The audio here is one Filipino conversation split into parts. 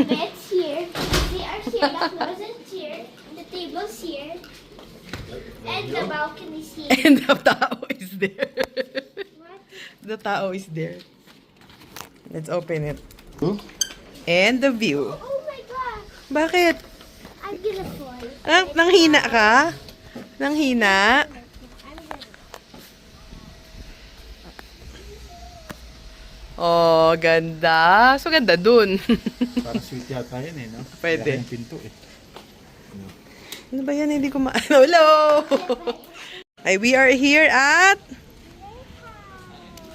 The bed's here. They are here. The closet's here. The table's here. And the balcony's here. And the tao is there. What? The tao is there. Let's open it. And the view. Oh my God. Bakit? I'm gonna fall. Ah, nanghina ka? Nanghina? I'm gonna. Oh, ganda. So, ganda dun. Parang sweet yata yun eh, no? Pwede. Kaya yung pinto eh. Ano ba yan? Hindi ko Hello! Ay, we are here at...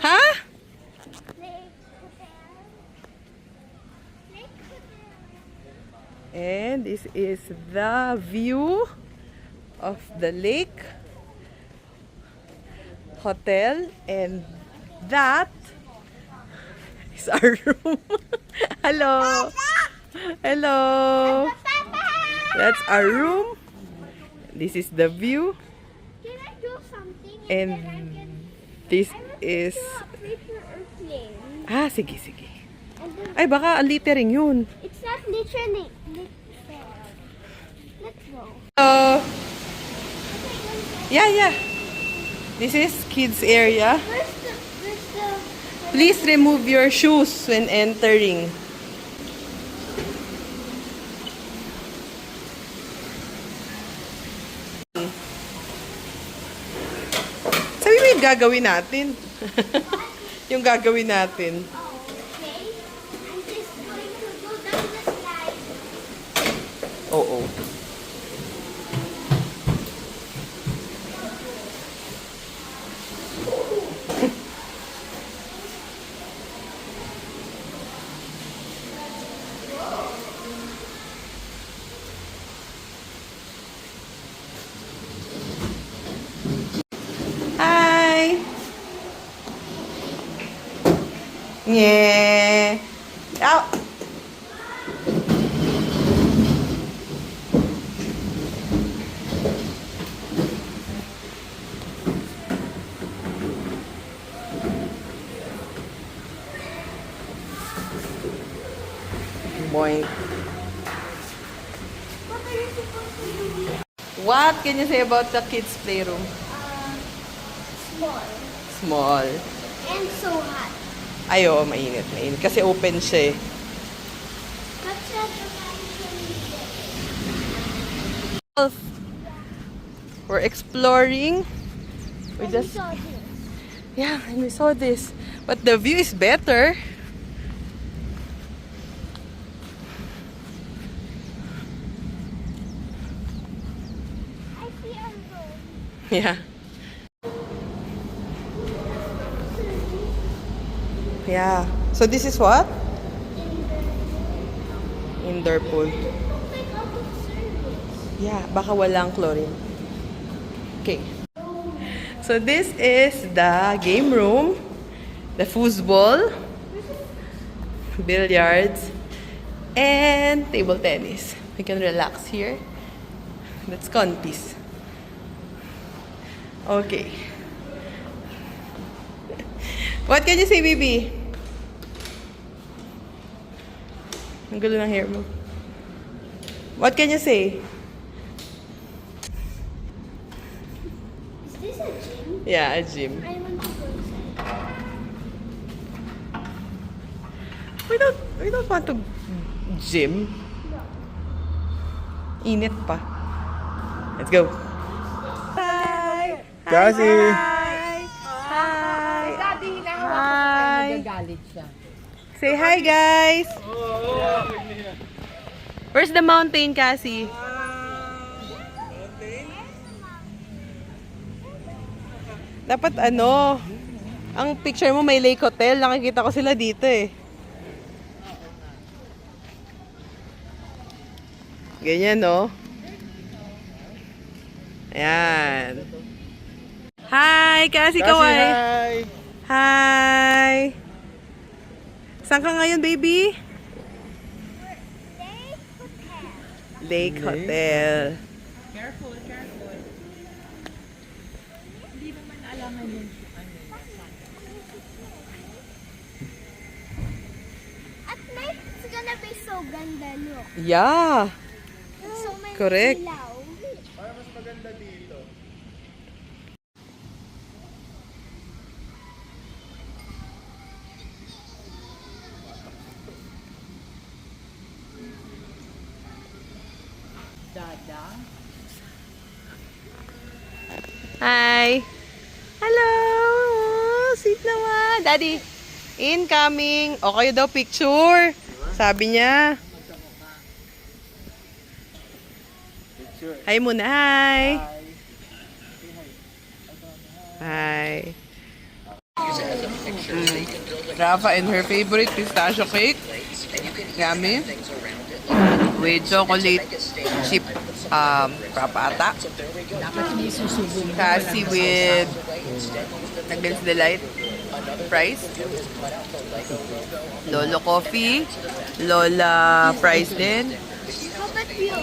Ha? And this is the view of the lake hotel, and that is our room. Hello. Hello. That's our room. This is the view, Can I do something? and then I can. this I want is... to do a paper airplane. Ah, sige, sige. And then Ay, baka littering yun. it's not literally. Let's go. Hello. Yeah, yeah. This is kids area. Where's the Please remove your shoes when entering. Sabi mo yung gagawin natin. Yung gagawin natin. Oh, okay. I'm just going to go down the slide. Oo. Hi! Yeah. Out. Boing. What are you supposed to do? What can you say about the kids' playroom? Small Small. and so hot. Ay, oo, mainit, mainit. Kasi open siya eh. But the We're exploring. We just... saw this. Yeah, and we saw this. But the view is better. I see a road. Yeah. Yeah. So this is what? Indoor pool. Like out of service. Yeah, baka walang chlorine. Okay. So this is the game room, the foosball, billiards, and table tennis. We can relax here. That's contis. Okay. What can you say, baby? Ang gulo ng hair mo. What can you say? Is this a gym? Yeah, a gym. I want to go inside. We don't want to gym. No. Init pa. Let's go. Hi! Cassie! Hi! Hi! Daddy, hinahawakan ko Hi. tayo, nagagalit siya. Say hi, guys! Where's the mountain, Cassie? Dapat ano, ang picture mo may lake hotel. Nakikita ko sila dito eh. Ganyan, no? Ayan. Hi, Cassie Kawai! Hi! Hi! Saan ka ngayon, baby? Lake Hotel. Careful, careful. Hindi naman alangan yung At night, it's gonna be so bright. maganda look. Yeah. So many Correct. ilaw. Dada. Hi. Hello. Sweet naman. Daddy, incoming. O kayo daw picture. Sabi niya. Hi muna. Hi. Hi. Rafa and her favorite pistachio cake. Yummy. With chocolate chip papata. Kasi with Nagdals Delight fries. Lolo coffee. Lola fries din. How about you?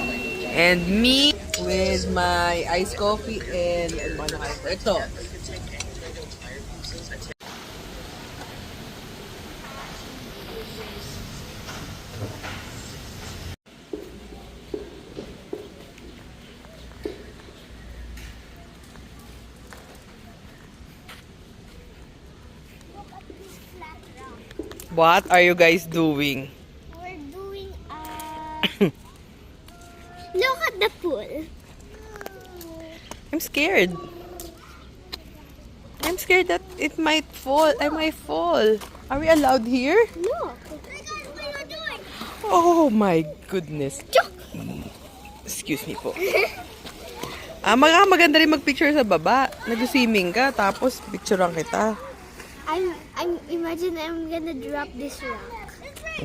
And me with my iced coffee and ano kayo po? Ito. Look at this flat rock. What are you guys doing? We're doing look at the pool. I'm scared. I'm scared that it might fall. I might fall. Are we allowed here? Look. What are you doing? Oh my goodness. Excuse me po. Maganda rin mag-picture sa baba. Nag-swimming ka, tapos picturean kita. I'm imagine I'm gonna drop this rock.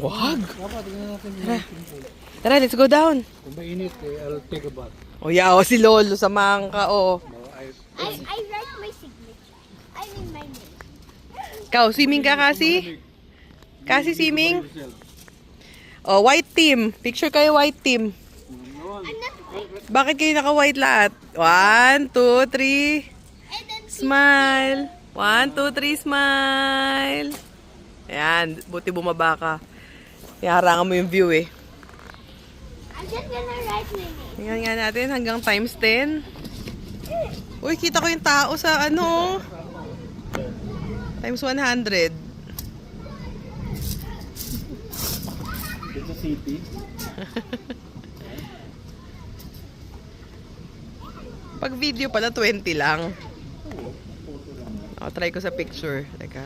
Wag. Tara, let's go down. Kung mainit, I'll take a bath. Oh, yeah, oh, si Lolo, samahan ka, oh. I write my signature. I mean my name. Ikaw, swimming ka kasi? Kasi swimming? Oh, white team. Picture kayo, white team. I'm not white. Bakit kayo naka-white lahat? 1, 2, 3. And then Smile. 1, 2, 3, smile. Ayan, buti bumaba ka. Iharangan mo yung view eh. I'm just gonna write my name. Tingnan nga natin hanggang times 10. Uy, kita ko yung tao sa ano. Times 100. Dito sa city. Pag video pala, 20 lang. Try ko sa picture. Teka.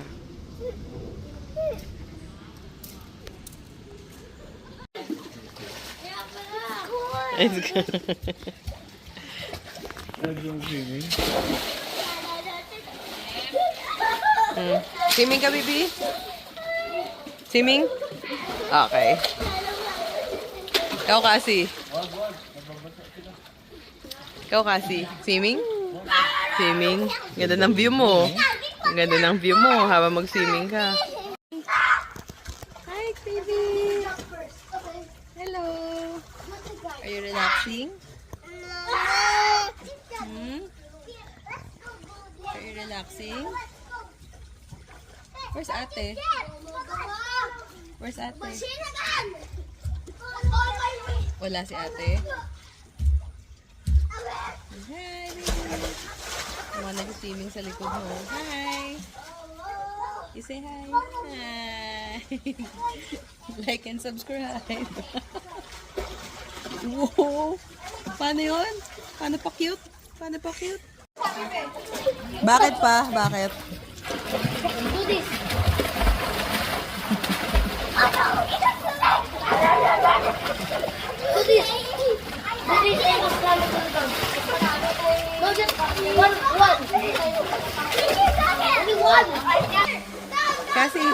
It's good. Swimming. Swimming ka, baby? Swimming? Okay. Ikaw kasi. Ikaw kasi. Swimming? Swimming? Ganda ng view mo. Ang ganda ng view mo habang mag-swimming ka. Hi, baby. Hello. Are you relaxing? Are you relaxing? Where's ate? Where's ate? Wala si ate? Hi, baby. Mga nag-swimming sa likod mo. Hi. You say hi. Hi. Like and subscribe. Wow. Paano yun? Paano pa cute? Paano pa cute? Bakit pa? Bakit? Do this. Do this. Do this. No, just one. Only one. Kasi.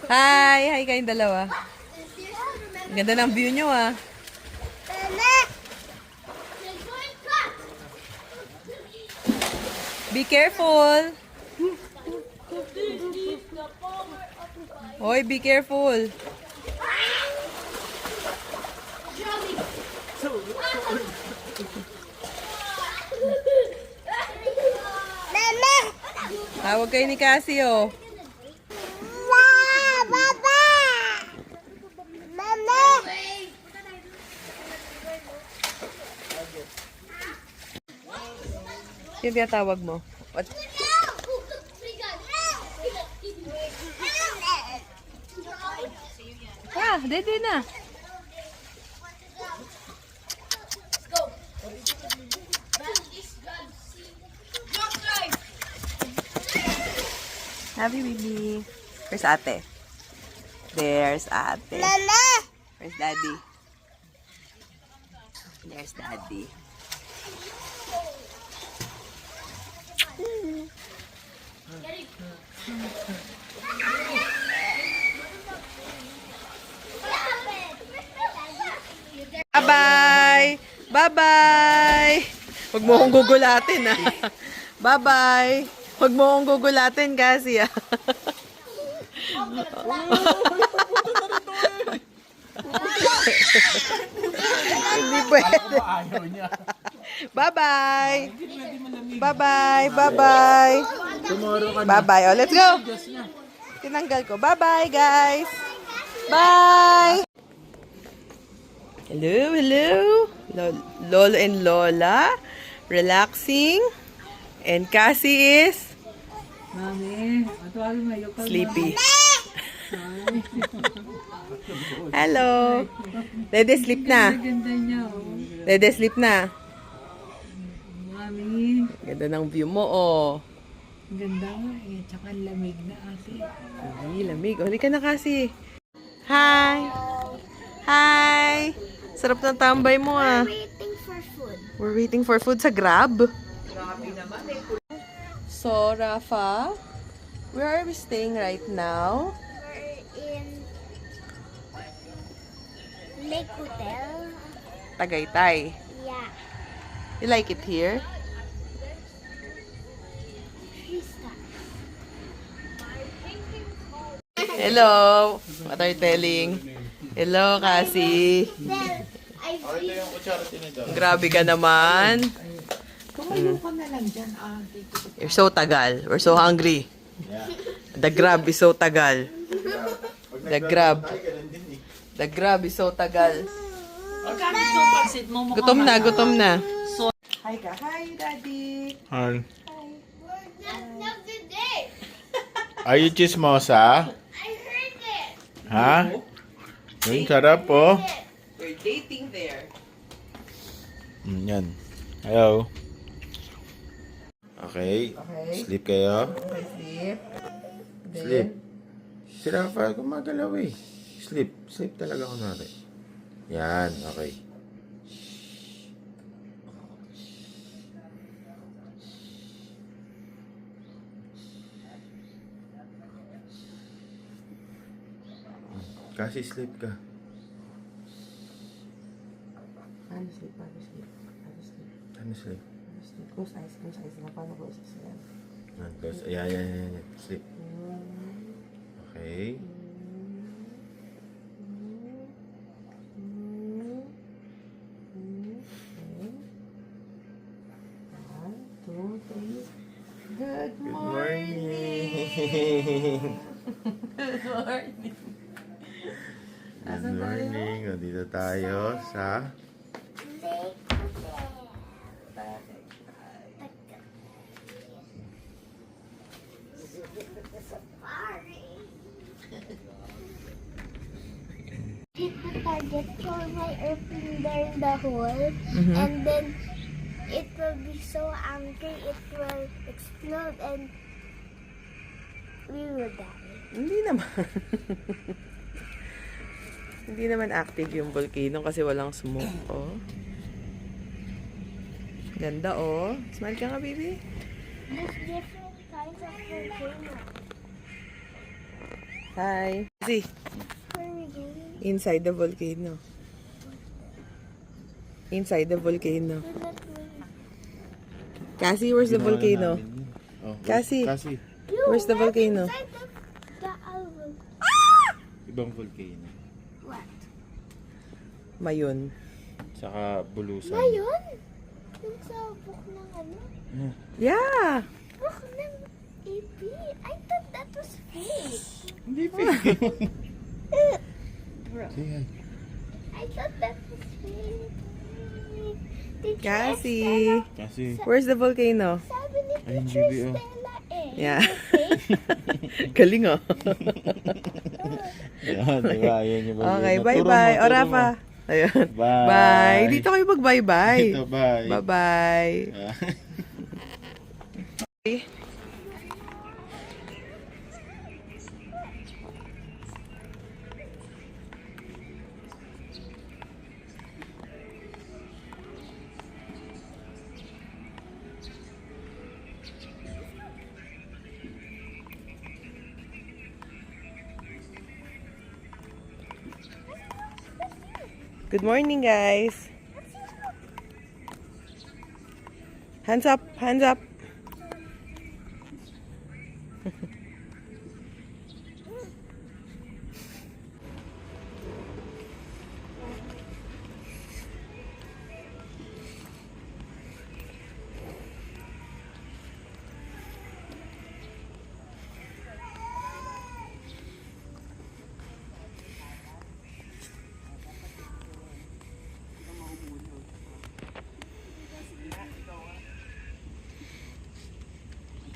Hi! Hi kayong dalawa. Ang ganda ng view nyo ah. Be careful! Hoy, be careful! Tawag kayo ni Cassie oh. Sino tinatawag mo? What? Ah, dede na. Happy baby. Where's ate? There's ate. Where's daddy? There's daddy. Bye-bye! Bye-bye! Huwag mo akong gugulatin, ah. Bye-bye! Huwag mo akong gugulatin kasi, ah. Hindi pwede. Ayaw niya. Bye-bye! Bye-bye! Bye-bye! Tomorrow ka na. Bye-bye! Oh, let's go! Tinanggal ko. Bye-bye, guys! Bye! Hello, hello! Lolo and Lola. Relaxing. And Cassie is Mami, atawagin mo yung sleepy. Hello! Dede, sleep na. ganda niya, oh. Dede, sleep na. Mami, Ganda ng view mo, oh. ang ganda nga eh. Tsaka ang lamig na ate. Ay, lamig. Uli ka na kasi. Hi! Hi! Sarap ng tambay mo, ah. Waiting for food. We're waiting for food sa Grab. So, Rafa, where are we staying right now? We're in Lake Hotel. Tagaytay. Yeah. You like it here? 3 stars. Hello! What are you telling? Hello, Cassie. Then, Grabe ka naman. Tumayo ka na lang dyan, ate. You're so tagal. We're so hungry. The Grab is so tagal. The Grab. The Grab is so tagal. Gutom na, gutom na. Hi ka. Hi, Daddy. Han. Not today. Are you chismosa? I heard it. Ha? Yung sarap po. We're dating there. Yan. Hello. Okay. Okay. Sleep kayo. Sleep. Sleep. Si Rafa, gumagalaw eh. Sleep. Sleep talaga kunwari. Yan. Okay. Kasi sleep ka. Ano sleep? Ano sleep? Ano sleep? Ano sleep? Ano sleep? Close eyes. Close eyes. Paano close eyes? Ayan. Close. Ayan. Sleep. Okay. One, two, three. Good Good morning. morning. Good morning. Good morning. O, dito tayo sa Lake Hotel. Safari. Hit the target for my airplane there in the hole, and then it will be so angry, it will explode, and we will die. Hindi naman. Hindi naman active yung volcano kasi walang smoke, oh. Ganda, oh. Smile ka nga, baby. There's different kinds of volcano. Hi. See, Where are we going? inside the volcano. Inside the volcano. We're not going. Cassie, where's the volcano? Oh, Cassie. Cassie. Where's the We're volcano? inside the album. Ibang volcano. What? Mayon. Saka bulusan. Ngayon? Yung sa book ng ano? Yeah. Book ng AP? I thought that was fake. Hindi fake. I thought that was fake. Teacher Cassie. Kasi, Where's the volcano? Sabi ni Ayun, Teacher GB, oh. Stella eh. Yeah. Okay? Galing oh. yan, diba? Yan yung Okay, Naturo bye-bye. mo, O, turo Rafa. mo. Ayun. Bye. Bye. Dito kayo mag-bye-bye. Ito, bye. Bye-bye. Ah. Good morning, guys. Hands up, hands up.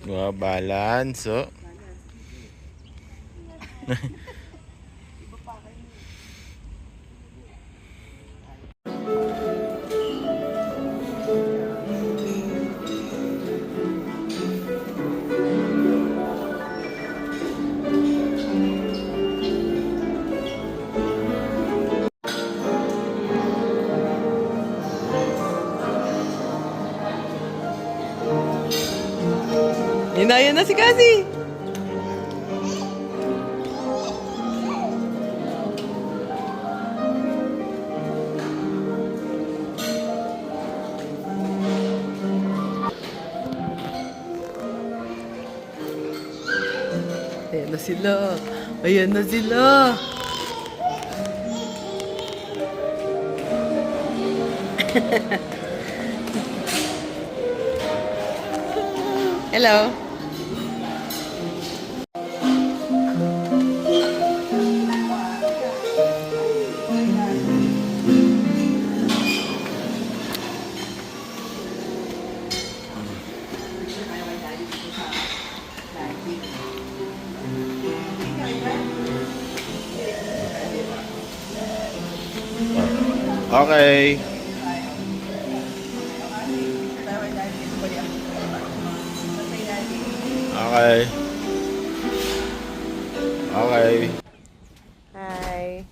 Wow, balance, oh. Inayan na si Cassie. Ayan na sila. Ayan na sila. Hello. Okay. Okay. Okay. Hi.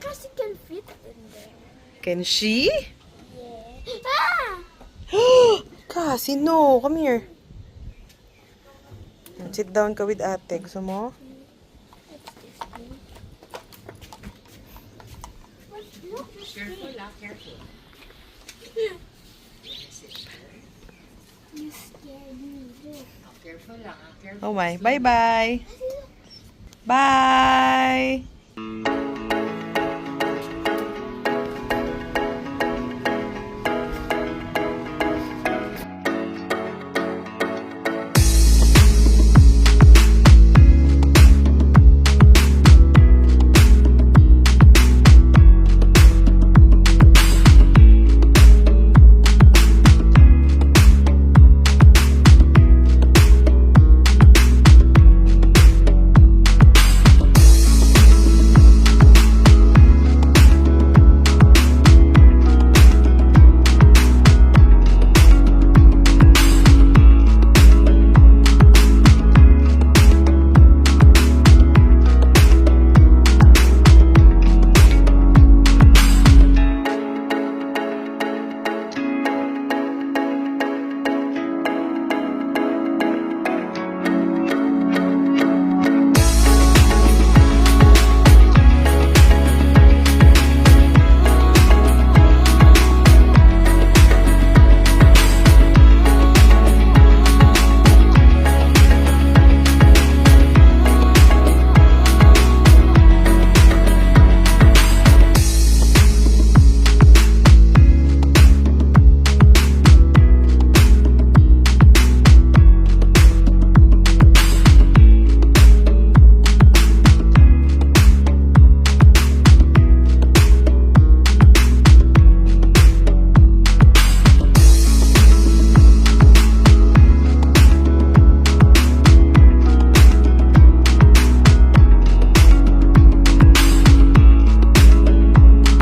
Cassie can fit in there. Can she? Yeah. Ah! Cassie, no. Come here. Sit down ka with ate. Gusto mo? Careful ah, careful. You scared me. Careful lang ah, careful. Oh my. Bye-bye. Bye.